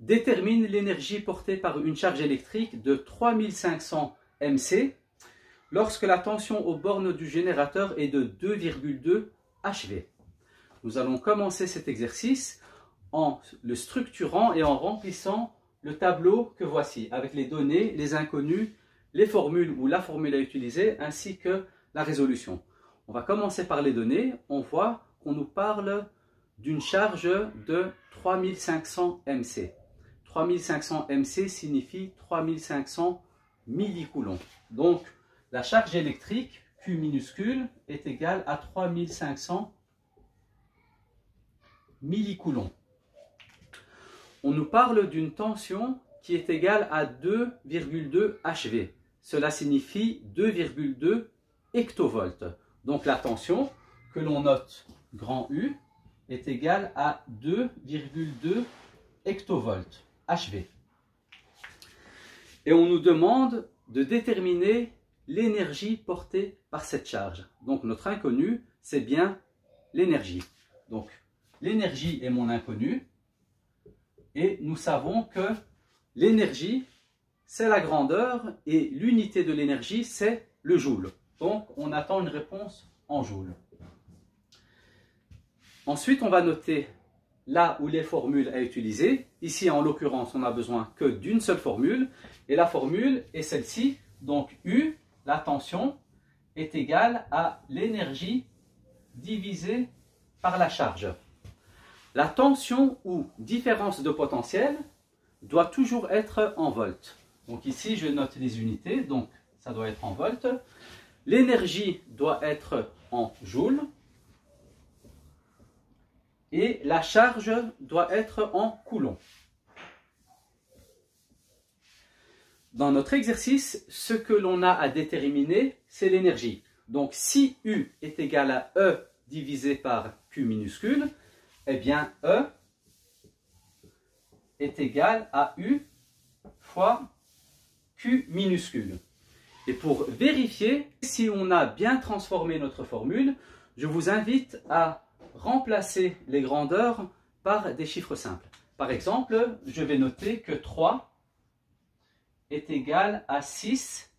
détermine l'énergie portée par une charge électrique de 3500 MC lorsque la tension aux bornes du générateur est de 2,2 HV. Nous allons commencer cet exercice en le structurant et en remplissant le tableau que voici, avec les données, les inconnus, les formules ou la formule à utiliser, ainsi que la résolution. On va commencer par les données. On voit qu'on nous parle d'une charge de 3500 MC. 3500 MC signifie 3500 millicoulombs. Donc, la charge électrique, Q minuscule, est égale à 3500 millicoulombs. On nous parle d'une tension qui est égale à 2,2 HV. Cela signifie 2,2 hectovolts. Donc la tension que l'on note grand U est égale à 2,2 hectovolts HV. Et on nous demande de déterminer l'énergie portée par cette charge. Donc notre inconnu, c'est bien l'énergie. Donc l'énergie est mon inconnu. Et nous savons que l'énergie, c'est la grandeur et l'unité de l'énergie, c'est le joule. Donc, on attend une réponse en joule. Ensuite, on va noter là où les formules à utiliser. Ici, en l'occurrence, on n'a besoin que d'une seule formule. Et la formule est celle-ci. Donc, U, la tension, est égale à l'énergie divisée par la charge. La tension ou différence de potentiel doit toujours être en volts. Donc ici, je note les unités, donc ça doit être en volts. L'énergie doit être en joules. Et la charge doit être en coulombs. Dans notre exercice, ce que l'on a à déterminer, c'est l'énergie. Donc si U est égal à E divisé par Q minuscule, eh bien, E est égal à U fois Q minuscule. Et pour vérifier si on a bien transformé notre formule, je vous invite à remplacer les grandeurs par des chiffres simples. Par exemple, je vais noter que 3 est égal à 6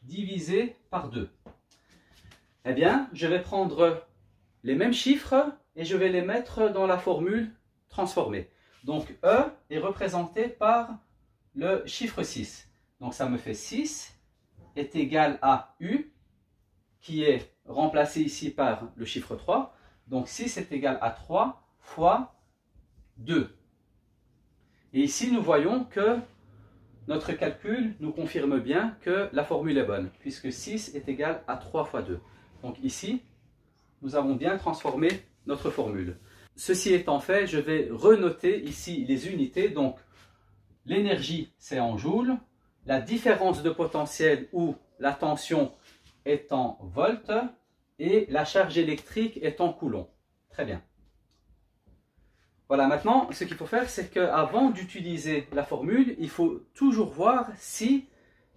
divisé par 2. Eh bien, je vais prendre les mêmes chiffres et je vais les mettre dans la formule transformée. Donc E est représenté par le chiffre 6. Donc ça me fait 6 est égal à U, qui est remplacé ici par le chiffre 3. Donc 6 est égal à 3 fois 2. Et ici nous voyons que notre calcul nous confirme bien que la formule est bonne, puisque 6 est égal à 3 fois 2. Donc ici, nous avons bien transformé notre formule. Ceci étant fait, je vais renoter ici les unités. Donc, l'énergie, c'est en joules. La différence de potentiel ou la tension est en volts. Et la charge électrique est en coulombs. Très bien. Voilà, maintenant, ce qu'il faut faire, c'est qu'avant d'utiliser la formule, il faut toujours voir si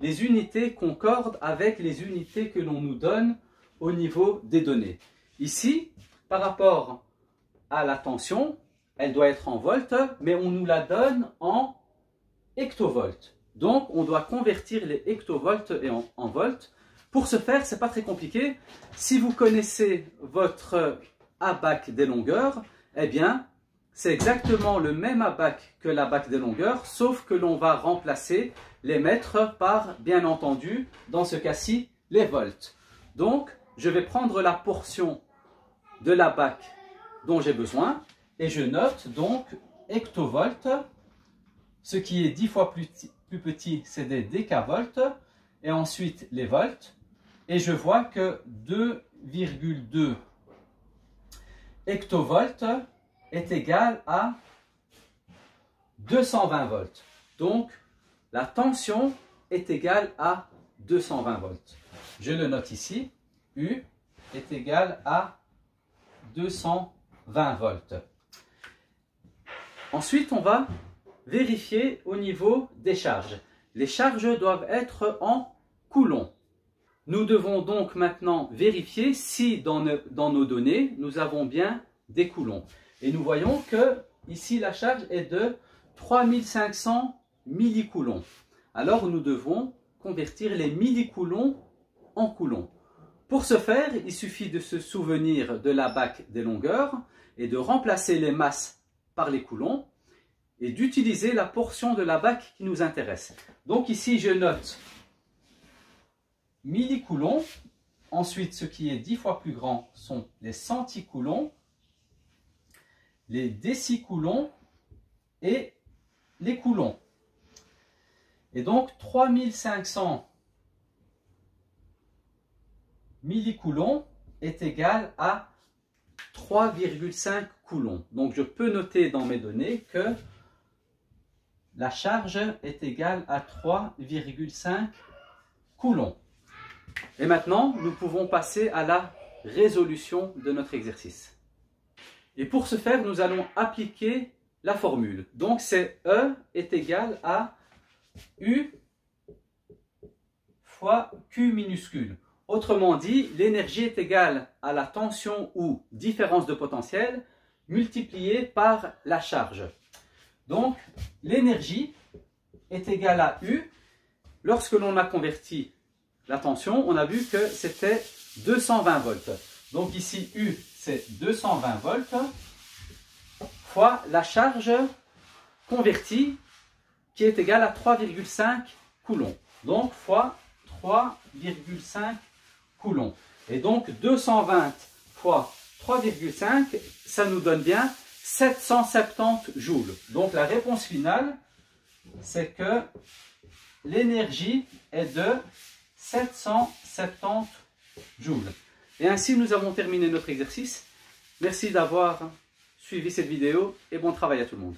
les unités concordent avec les unités que l'on nous donne au niveau des données. Ici, par rapport à la tension, elle doit être en volts, mais on nous la donne en hectovolts. Donc, on doit convertir les hectovolts en volts. Pour ce faire, ce n'est pas très compliqué. Si vous connaissez votre ABAC des longueurs, eh bien, c'est exactement le même ABAC que l'ABAC des longueurs, sauf que l'on va remplacer les mètres par, bien entendu, dans ce cas-ci, les volts. Donc, je vais prendre la portion de l'ABAC dont j'ai besoin et je note donc hectovolts. Ce qui est 10 fois plus petit, c'est des décavolts. Et ensuite les volts. Et je vois que 2,2 hectovolts est égal à 220 volts. Donc, la tension est égale à 220 volts. Je le note ici. U est égal à 220 volts. Ensuite, on va vérifier au niveau des charges. Les charges doivent être en coulombs. Nous devons donc maintenant vérifier si dans nos données, nous avons bien des coulombs. Et nous voyons que ici la charge est de 3500 millicoulomb. Alors nous devons convertir les millicoulomb en coulomb. Pour ce faire, il suffit de se souvenir de la BAC des longueurs et de remplacer les masses par les coulombs et d'utiliser la portion de la BAC qui nous intéresse. Donc ici, je note millicoulomb. Ensuite, ce qui est 10 fois plus grand sont les centicoulomb, les décicoulomb et les coulomb. Et donc 3500 millicoulomb est égal à 3,5 coulomb. Donc je peux noter dans mes données que la charge est égale à 3,5 coulomb. Et maintenant, nous pouvons passer à la résolution de notre exercice. Et pour ce faire, nous allons appliquer la formule. Donc c'est E est égal à U fois Q minuscule. Autrement dit, l'énergie est égale à la tension ou différence de potentiel multipliée par la charge. Donc, l'énergie est égale à U. Lorsque l'on a converti la tension, on a vu que c'était 220 volts. Donc ici, U, c'est 220 volts fois la charge convertie qui est égale à 3,5 coulomb. Donc, fois 3,5 coulomb. Et donc, 220 fois 3,5, ça nous donne bien 770 joules. Donc, la réponse finale, c'est que l'énergie est de 770 joules. Et ainsi, nous avons terminé notre exercice. Merci d'avoir suivi cette vidéo et bon travail à tout le monde.